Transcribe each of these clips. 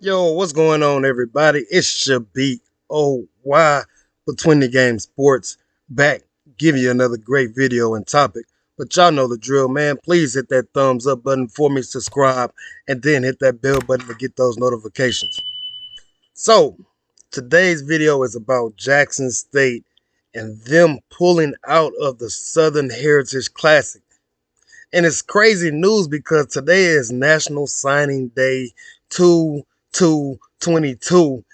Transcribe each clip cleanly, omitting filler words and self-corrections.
Yo, what's going on, everybody? It's your BOY Between the Game Sports back, giving you another great video and topic. But y'all know the drill, man. Please hit that thumbs up button for me, subscribe, and then hit that bell button to get those notifications. So, today's video is about Jackson State and them pulling out of the Southern Heritage Classic. And it's crazy news because today is National Signing Day 2/2/22,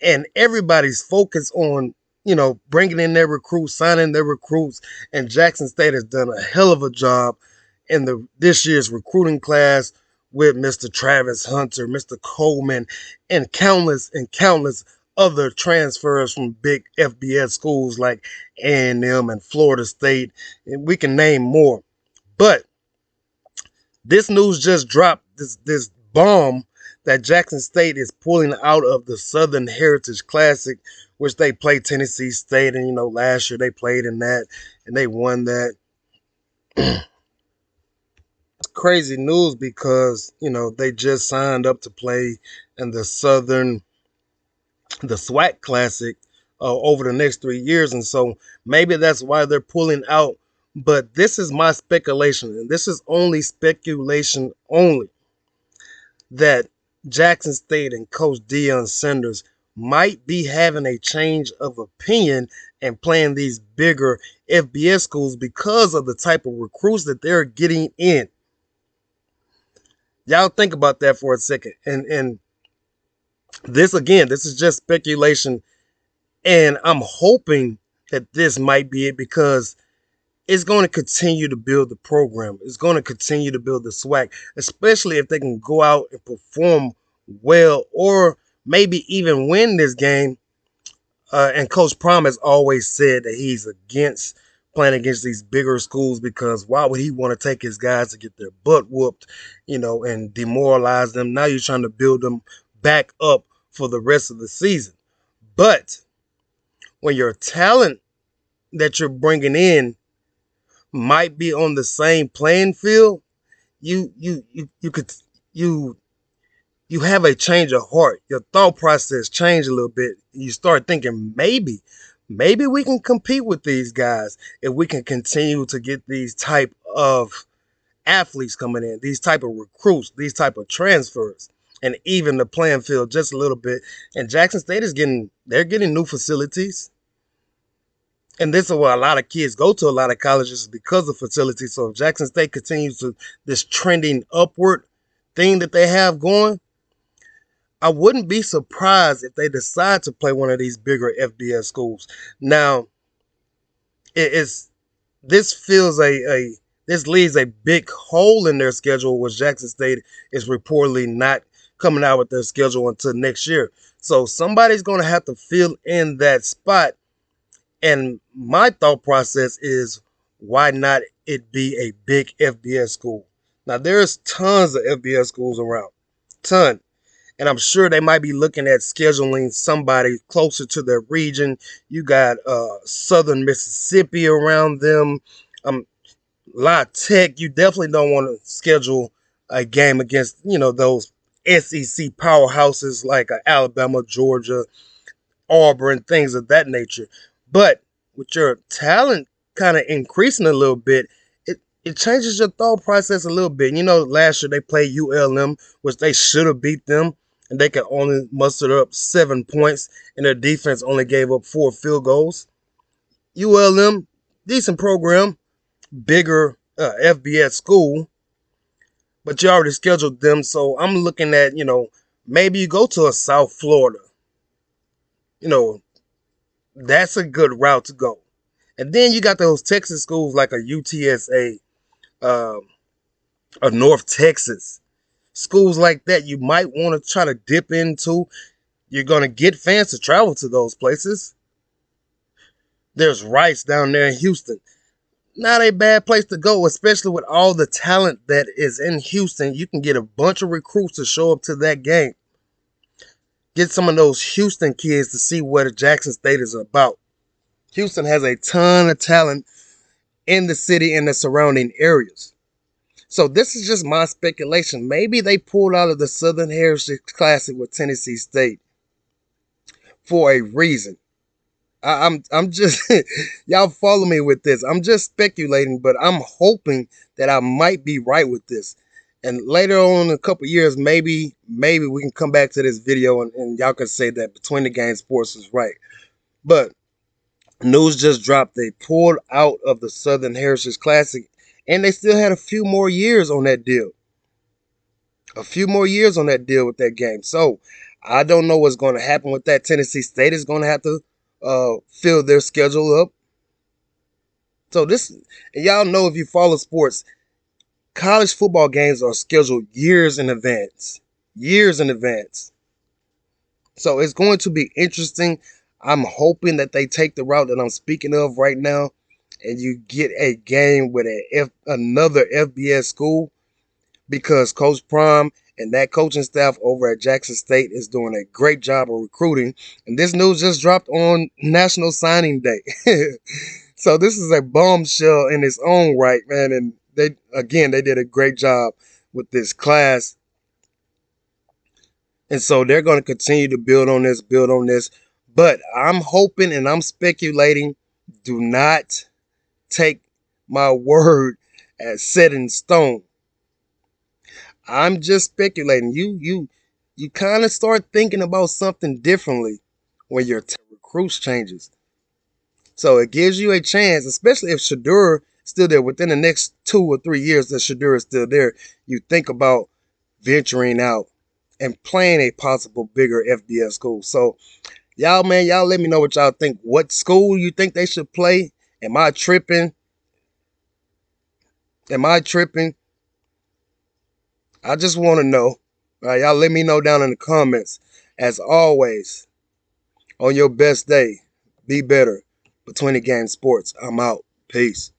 and everybody's focused on, bringing in their recruits, signing their recruits, and Jackson State has done a hell of a job in this year's recruiting class with Mr. Travis Hunter, Mr. Coleman, and countless other transfers from big FBS schools like A&M and Florida State, and we can name more. But this news just dropped, this bomb that Jackson State is pulling out of the Southern Heritage Classic, which they played Tennessee State, and last year they played in that and they won that. It's crazy news because they just signed up to play in the SWAC Classic over the next 3 years, and so maybe that's why they're pulling out. But this is my speculation, and this is only speculation only, that Jackson State and Coach Deion Sanders might be having a change of opinion and playing these bigger FBS schools because of the type of recruits that they're getting in. Y'all think about that for a second. And this is just speculation, and I'm hoping that this might be it because it's going to continue to build the program. It's going to continue to build the SWAC, especially if they can go out and perform well or maybe even win this game. And Coach Prom has always said that he's against playing against these bigger schools because why would he want to take his guys to get their butt whooped, and demoralize them? Now you're trying to build them back up for the rest of the season. But when your talent that you're bringing in might be on the same playing field, you have a change of heart. Your thought process change a little bit. You start thinking maybe we can compete with these guys if we can continue to get these type of athletes coming in, these type of recruits, these type of transfers, and even the playing field just a little bit. And Jackson State they're getting new facilities. And this is where a lot of kids go to a lot of colleges because of facilities. So if Jackson State continues to this trending upward thing that they have going, I wouldn't be surprised if they decide to play one of these bigger FBS schools. Now, this leaves a big hole in their schedule, which Jackson State is reportedly not coming out with their schedule until next year. So somebody's going to have to fill in that spot. And my thought process is, why not it be a big FBS school? Now, there's tons of FBS schools around. Ton. And I'm sure they might be looking at scheduling somebody closer to their region. You got Southern Mississippi around them. La Tech. You definitely don't want to schedule a game against, those SEC powerhouses like Alabama, Georgia, Auburn, things of that nature. But with your talent kind of increasing a little bit, it changes your thought process a little bit. Last year they played ULM, which they should have beat them, and they could only muster up 7 points, and their defense only gave up 4 field goals. ULM, decent program, bigger FBS school, but you already scheduled them. So I'm looking at, maybe you go to a South Florida. That's a good route to go. And then you got those Texas schools like a UTSA, a North Texas. Schools like that you might want to try to dip into. You're going to get fans to travel to those places. There's Rice down there in Houston. Not a bad place to go, especially with all the talent that is in Houston. You can get a bunch of recruits to show up to that game. Get some of those Houston kids to see what Jackson State is about. Houston has a ton of talent in the city and the surrounding areas. So this is just my speculation. Maybe they pulled out of the Southern Heritage Classic with Tennessee State for a reason. I'm just y'all follow me with this. I'm just speculating, but I'm hoping that I might be right with this. And later on in a couple years, maybe we can come back to this video and y'all can say that Between the Game Sports is right. But news just dropped. They pulled out of the Southern Heritage Classic, and they still had a few more years on that deal. A few more years on that deal with that game. So I don't know what's going to happen with that. Tennessee State is going to have to fill their schedule up. So this, and y'all know if you follow sports, college football games are scheduled years in advance. Years in advance. So it's going to be interesting. I'm hoping that they take the route that I'm speaking of right now, and you get a game with another FBS school, because Coach Prime and that coaching staff over at Jackson State is doing a great job of recruiting. And this news just dropped on National Signing Day. So this is a bombshell in its own right, man. And they did a great job with this class. And so they're going to continue to build on this, build on this. But I'm hoping and I'm speculating, do not take my word as set in stone. I'm just speculating. You kind of start thinking about something differently when your recruits changes. So it gives you a chance, especially if Shedeur is still there within the next 2 or 3 years that Shedeur is still there. You think about venturing out and playing a possible bigger FBS school. So y'all, man, y'all let me know what y'all think. What school you think they should play? Am I tripping? Am I tripping? I just want to know. All right, y'all let me know down in the comments. As always, on your best day, be better. Between the Game Sports, I'm out. Peace.